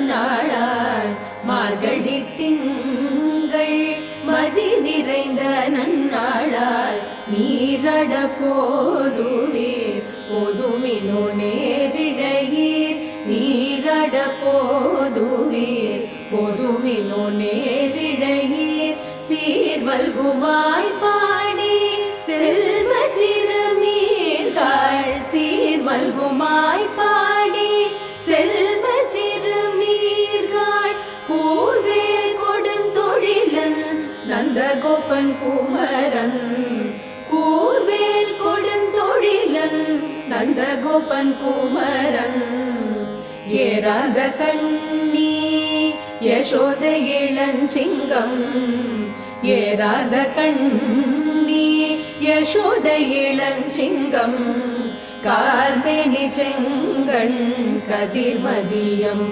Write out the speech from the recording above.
நன்னாளாள் மார்கழி திங்கள் மதி நிறைந்த நன்னாளாள் நீரட போதுவீர் போதுமினோ நேரிழையீர் நீரட போதுவீர் போதுமினோ நேரிழையீர் சீர்வல்குவாய் பாடி செல்வ சிறுமீர்கள் சீர்வல்குமாய் பாடி செல்வ சிறுமீர்கள் கூர்வேல் கொடுந்தொழிலன் நந்தகோபன் குமரன் கூர்வேல் கொடுந்தொழிலன் நந்தகோபன் குமரன் ஏறாத கண்ணி யசோத இளஞ்சிங்கம் ஏறாத கண்ணி யசோத இளஞ்சிங்கம் கார்மேனி செங்கண் கதிர்மதியம்